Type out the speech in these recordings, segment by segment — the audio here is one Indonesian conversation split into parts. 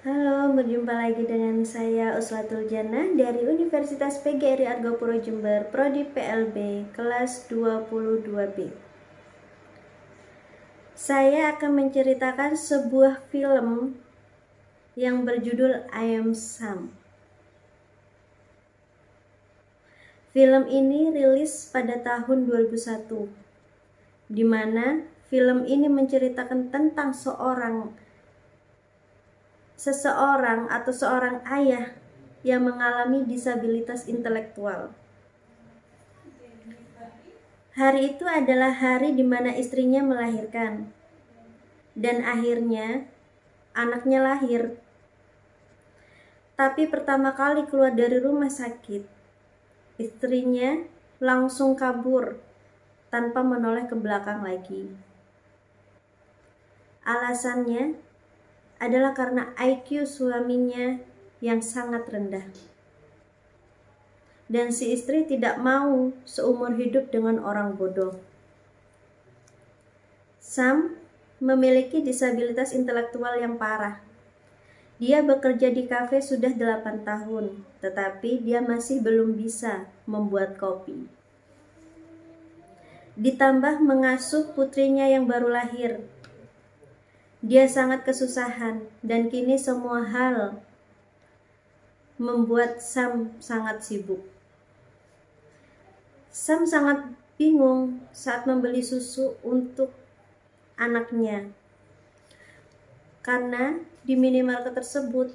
Halo, berjumpa lagi dengan saya Uslatul Jannah dari Universitas PGRI Argopuro Jember, Prodi PLB, kelas 22B. Saya akan menceritakan sebuah film yang berjudul I Am Sam. Film ini rilis pada tahun 2001, di mana film ini menceritakan tentang seseorang atau seorang ayah yang mengalami disabilitas intelektual. Hari itu adalah hari di mana istrinya melahirkan, dan akhirnya anaknya lahir. Tapi pertama kali keluar dari rumah sakit, istrinya langsung kabur tanpa menoleh ke belakang lagi. Alasannya adalah karena IQ suaminya yang sangat rendah. Dan si istri tidak mau seumur hidup dengan orang bodoh. Sam memiliki disabilitas intelektual yang parah. Dia bekerja di kafe sudah 8 tahun, tetapi dia masih belum bisa membuat kopi. Ditambah mengasuh putrinya yang baru lahir. Dia sangat kesusahan dan kini semua hal membuat Sam sangat sibuk. Sam sangat bingung saat membeli susu untuk anaknya. Karena di minimarket tersebut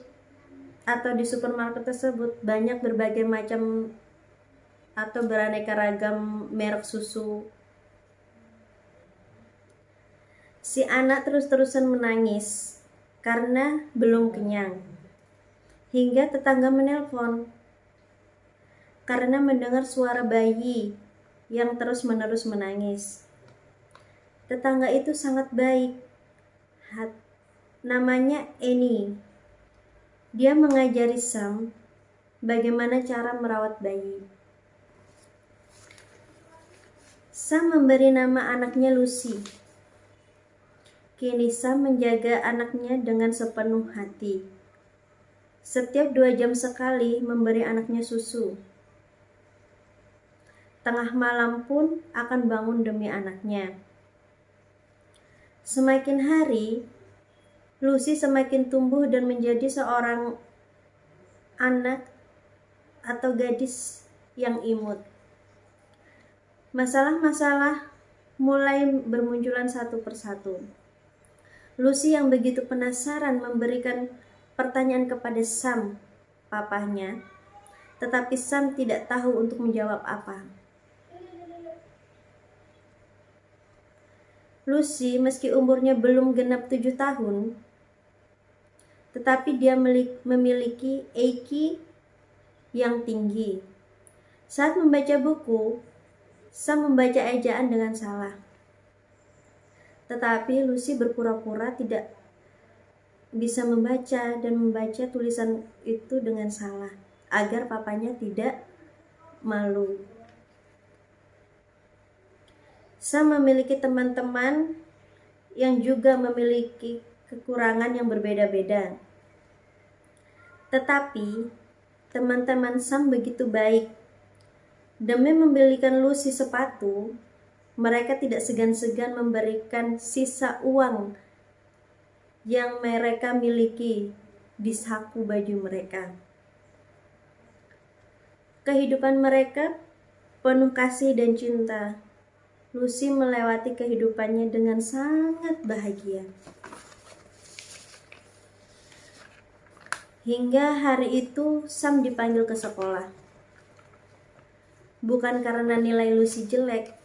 atau di supermarket tersebut banyak berbagai macam atau beraneka ragam merek susu. Si anak terus-terusan menangis karena belum kenyang. Hingga tetangga menelpon karena mendengar suara bayi yang terus-menerus menangis. Tetangga itu sangat baik. Namanya Annie. Dia mengajari Sam bagaimana cara merawat bayi. Sam memberi nama anaknya Lucy. Kini Sam menjaga anaknya dengan sepenuh hati. Setiap 2 jam sekali memberi anaknya susu. Tengah malam pun akan bangun demi anaknya. Semakin hari, Lucy semakin tumbuh dan menjadi seorang anak atau gadis yang imut. Masalah-masalah mulai bermunculan satu persatu. Lucy yang begitu penasaran memberikan pertanyaan kepada Sam, papahnya, tetapi Sam tidak tahu untuk menjawab apa. Lucy meski umurnya belum genap 7 tahun, tetapi dia memiliki IQ yang tinggi. Saat membaca buku, Sam membaca ejaan dengan salah. Tetapi Lucy berpura-pura tidak bisa membaca dan membaca tulisan itu dengan salah, agar papanya tidak malu. Sam memiliki teman-teman yang juga memiliki kekurangan yang berbeda-beda. Tetapi teman-teman Sam begitu baik. Demi membelikan Lucy sepatu, mereka tidak segan-segan memberikan sisa uang yang mereka miliki di saku baju mereka. Kehidupan mereka penuh kasih dan cinta. Lucy melewati kehidupannya dengan sangat bahagia. Hingga hari itu Sam dipanggil ke sekolah. Bukan karena nilai Lucy jelek,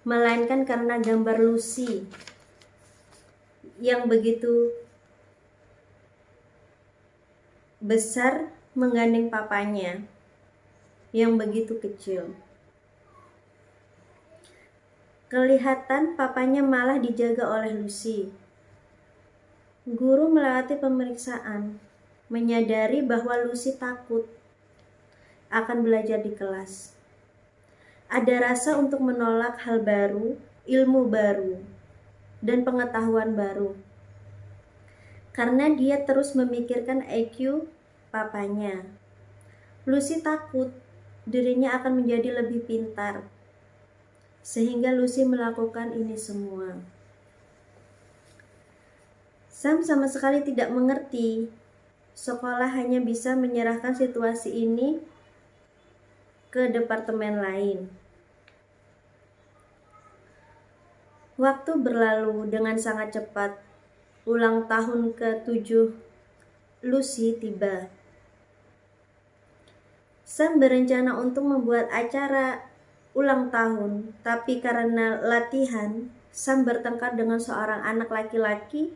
melainkan karena gambar Lucy yang begitu besar menggandeng papanya yang begitu kecil. Kelihatan papanya malah dijaga oleh Lucy. Guru melewati pemeriksaan, menyadari bahwa Lucy takut akan belajar di kelas. Ada rasa untuk menolak hal baru, ilmu baru, dan pengetahuan baru. karena dia terus memikirkan IQ papanya. Lucy takut dirinya akan menjadi lebih pintar, sehingga Lucy melakukan ini semua. Sam sama sekali tidak mengerti. Sekolah hanya bisa menyerahkan situasi ini ke departemen lain. Waktu berlalu dengan sangat cepat. Ulang tahun ke-7 Lucy tiba. Sam berencana untuk membuat acara ulang tahun, tapi karena latihan, Sam bertengkar dengan seorang anak laki-laki.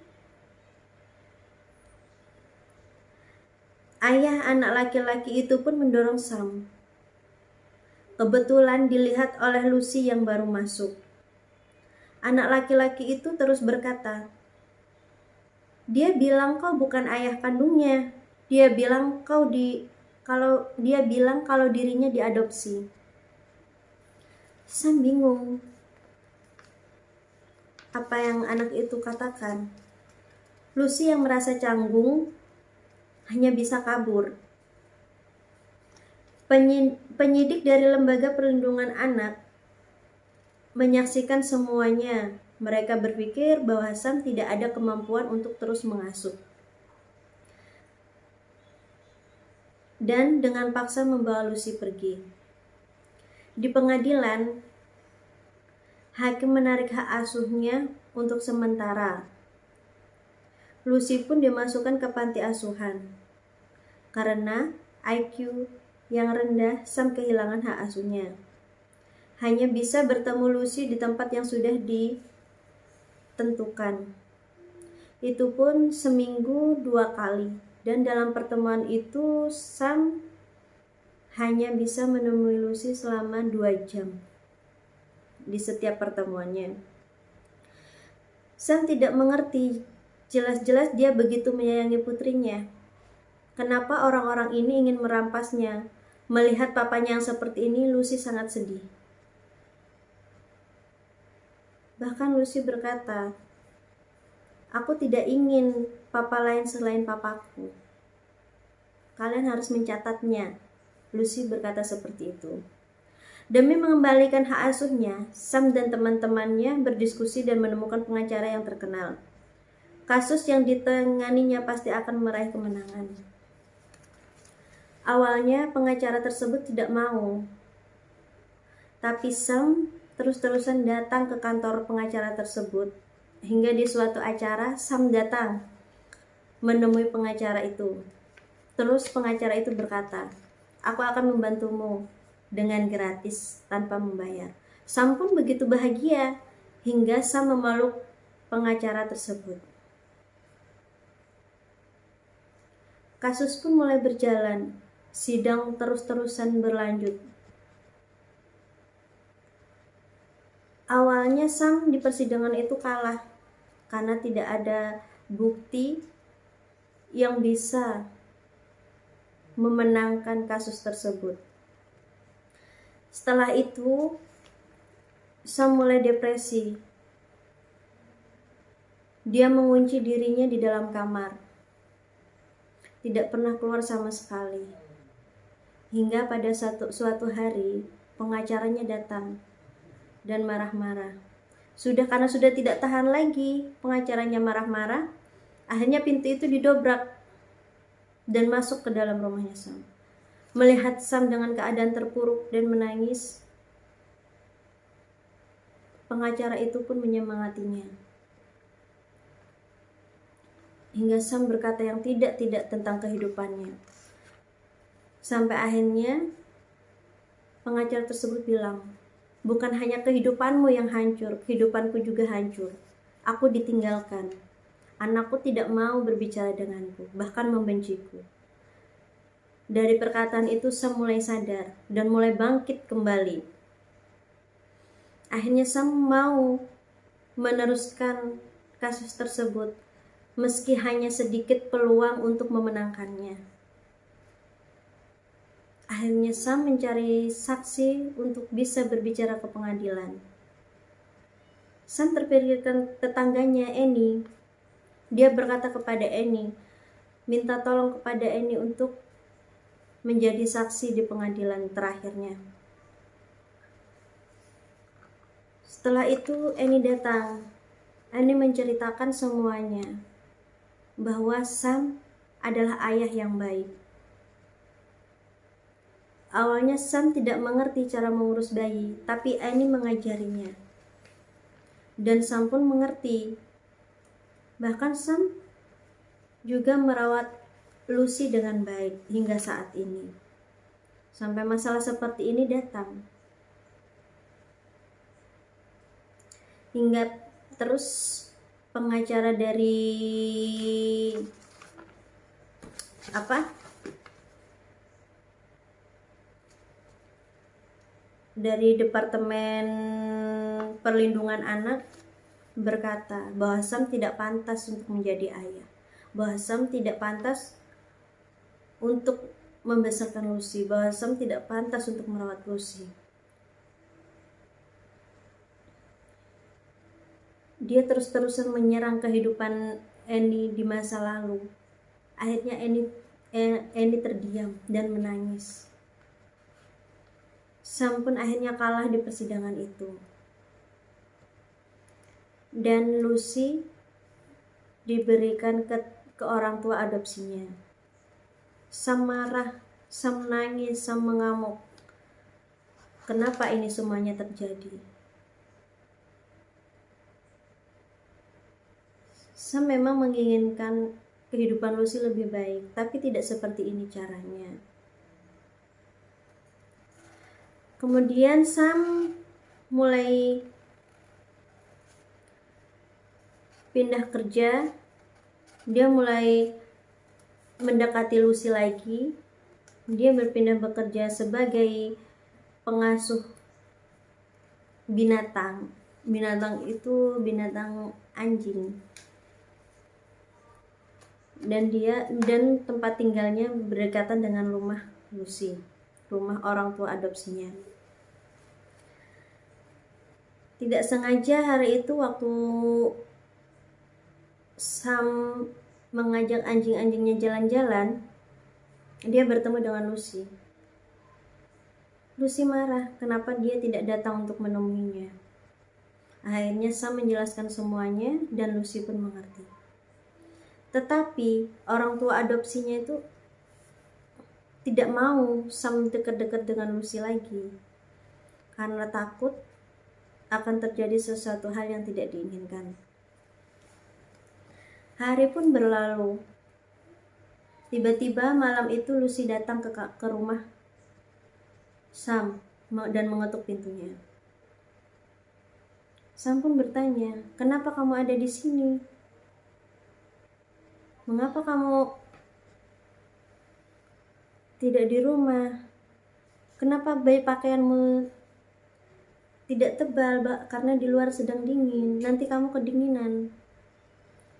Ayah anak laki-laki itu pun mendorong Sam. Kebetulan dilihat oleh Lucy yang baru masuk. Anak laki-laki itu terus berkata, "Dia bilang kau bukan ayah kandungnya. Dia bilang kalau dirinya diadopsi." Sam bingung apa yang anak itu katakan. Lucy yang merasa canggung hanya bisa kabur. Penyidik dari Lembaga Perlindungan Anak menyaksikan semuanya. Mereka berpikir bahwa Sam tidak ada kemampuan untuk terus mengasuh, dan dengan paksa membawa Lucy pergi. Di pengadilan, hakim menarik hak asuhnya untuk sementara. Lucy pun dimasukkan ke panti asuhan. Karena IQ yang rendah, Sam kehilangan hak asuhnya. Hanya bisa bertemu Lucy di tempat yang sudah ditentukan. Itu pun seminggu 2 kali. Dan dalam pertemuan itu, Sam hanya bisa menemui Lucy selama 2 jam di setiap pertemuannya. Sam tidak mengerti. Jelas-jelas dia begitu menyayangi putrinya. Kenapa orang-orang ini ingin merampasnya? Melihat papanya yang seperti ini, Lucy sangat sedih. Bahkan Lucy berkata, "Aku tidak ingin papa lain selain papaku. Kalian harus mencatatnya." Lucy berkata seperti itu. Demi mengembalikan hak asuhnya, Sam dan teman-temannya berdiskusi dan menemukan pengacara yang terkenal. Kasus yang ditanganinya pasti akan meraih kemenangan. Awalnya pengacara tersebut tidak mau, tapi Sam terus-terusan datang ke kantor pengacara tersebut. Hingga di suatu acara, Sam datang menemui pengacara itu. Terus pengacara itu berkata, "Aku akan membantumu dengan gratis tanpa membayar." Sam pun begitu bahagia hingga Sam memeluk pengacara tersebut. Kasus pun mulai berjalan. Sidang terus-terusan berlanjut. Awalnya Sam di persidangan itu kalah karena tidak ada bukti yang bisa memenangkan kasus tersebut. Setelah itu, Sam mulai depresi. Dia mengunci dirinya di dalam kamar. Tidak pernah keluar sama sekali. Hingga pada suatu hari, pengacaranya datang dan marah-marah. Karena sudah tidak tahan lagi, pengacaranya marah-marah. Akhirnya pintu itu didobrak dan masuk ke dalam rumahnya Sam. Melihat Sam dengan keadaan terpuruk dan menangis, pengacara itu pun menyemangatinya. Hingga Sam berkata yang tidak-tidak tentang kehidupannya. Sampai akhirnya pengacara tersebut bilang, "Bukan hanya kehidupanmu yang hancur, kehidupanku juga hancur. Aku ditinggalkan. Anakku tidak mau berbicara denganku, bahkan membenciku." Dari perkataan itu Sam mulai sadar dan mulai bangkit kembali. Akhirnya Sam mau meneruskan kasus tersebut, meski hanya sedikit peluang untuk memenangkannya. Akhirnya Sam mencari saksi untuk bisa berbicara ke pengadilan. Sam terpikirkan tetangganya Annie. Dia berkata kepada Annie, minta tolong kepada Annie untuk menjadi saksi di pengadilan terakhirnya. Setelah itu Annie datang. Annie menceritakan semuanya, bahwa Sam adalah ayah yang baik. Awalnya Sam tidak mengerti cara mengurus bayi, tapi Annie mengajarinya. Dan Sam pun mengerti. Bahkan Sam juga merawat Lucy dengan baik hingga saat ini. Sampai masalah seperti ini datang. Hingga terus pengacara dari Departemen Perlindungan Anak berkata bahwa Sam tidak pantas untuk menjadi ayah, bahwa Sam tidak pantas untuk membesarkan Lucy, bahwa Sam tidak pantas untuk merawat Lucy. Dia terus-terusan menyerang kehidupan Annie di masa lalu. Akhirnya Annie terdiam dan menangis. Sam pun akhirnya kalah di persidangan itu. Dan Lucy diberikan ke orang tua adopsinya. Sam marah, Sam nangis, Sam mengamuk. Kenapa ini semuanya terjadi? Sam memang menginginkan kehidupan Lucy lebih baik, tapi tidak seperti ini caranya. Kemudian Sam mulai pindah kerja. Dia mulai mendekati Lucy lagi. Dia berpindah bekerja sebagai pengasuh binatang. Binatang itu binatang anjing. Dan tempat tinggalnya berdekatan dengan rumah Lucy, rumah orang tua adopsinya. Tidak sengaja hari itu waktu Sam mengajak anjing-anjingnya jalan-jalan, dia bertemu dengan Lucy. Lucy marah kenapa dia tidak datang untuk menemuinya. Akhirnya Sam menjelaskan semuanya dan Lucy pun mengerti. Tetapi orang tua adopsinya itu tidak mau Sam dekat-dekat dengan Lucy lagi, karena takut akan terjadi sesuatu hal yang tidak diinginkan. Hari pun berlalu. Tiba-tiba malam itu Lucy datang ke rumah Sam dan mengetuk pintunya. Sam pun bertanya, "Kenapa kamu ada di sini? Mengapa kamu tidak di rumah? Kenapa pakaianmu tidak tebal, karena di luar sedang dingin, nanti kamu kedinginan."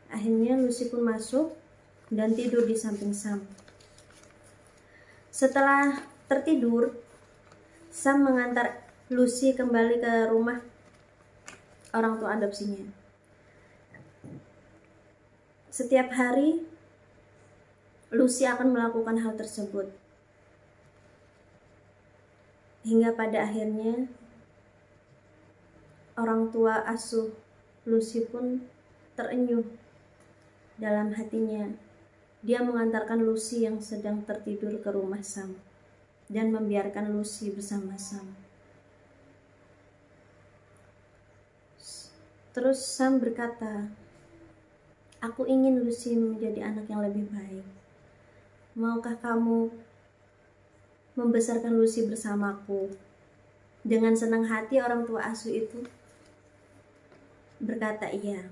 Akhirnya Lucy pun masuk dan tidur di samping Sam. Setelah tertidur, Sam mengantar Lucy kembali ke rumah orang tua adopsinya. Setiap hari Lucy akan melakukan hal tersebut. Hingga pada akhirnya orang tua asuh Lucy pun terenyuh dalam hatinya. Dia mengantarkan Lucy yang sedang tertidur ke rumah Sam dan membiarkan Lucy bersama Sam. Terus Sam berkata, "Aku ingin Lucy menjadi anak yang lebih baik. Maukah kamu membesarkan Lucy bersamaku?" Dengan senang hati orang tua asuh itu berkata iya.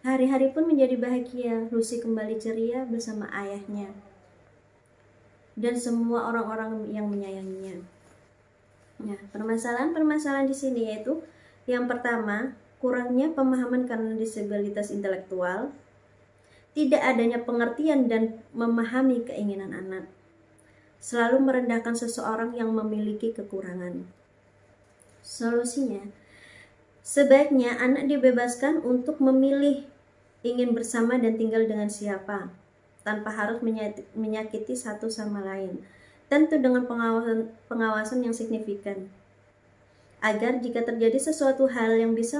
Hari-hari pun menjadi bahagia. Lucy kembali ceria bersama ayahnya dan semua orang-orang yang menyayanginya. Nah, permasalahan di sini yaitu yang pertama, kurangnya pemahaman karena disabilitas intelektual, tidak adanya pengertian dan memahami keinginan anak, selalu merendahkan seseorang yang memiliki kekurangan. Solusinya, Sebaiknya anak dibebaskan untuk memilih ingin bersama dan tinggal dengan siapa, tanpa harus menyakiti satu sama lain. Tentu dengan pengawasan yang signifikan. Agar jika terjadi sesuatu hal yang bisa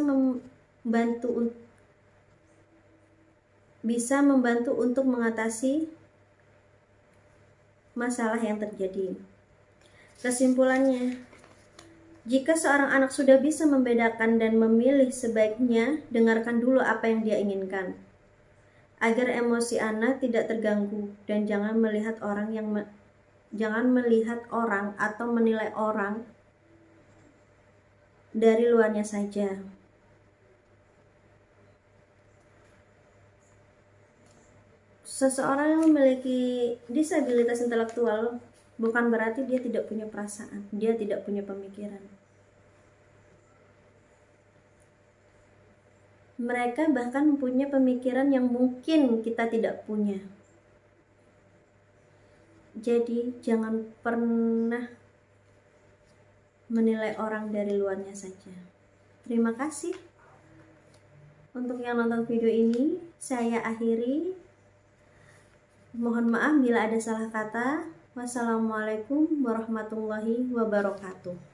membantu untuk mengatasi masalah yang terjadi. Kesimpulannya, jika seorang anak sudah bisa membedakan dan memilih, sebaiknya dengarkan dulu apa yang dia inginkan, agar emosi anak tidak terganggu, dan jangan melihat orang atau menilai orang dari luarnya saja. Seseorang yang memiliki disabilitas intelektual bukan berarti dia tidak punya perasaan, dia tidak punya pemikiran. Mereka bahkan mempunyai pemikiran yang mungkin kita tidak punya. Jadi jangan pernah menilai orang dari luarnya saja. Terima kasih untuk yang nonton video ini. Saya akhiri. Mohon maaf bila ada salah kata. Wassalamualaikum warahmatullahi wabarakatuh.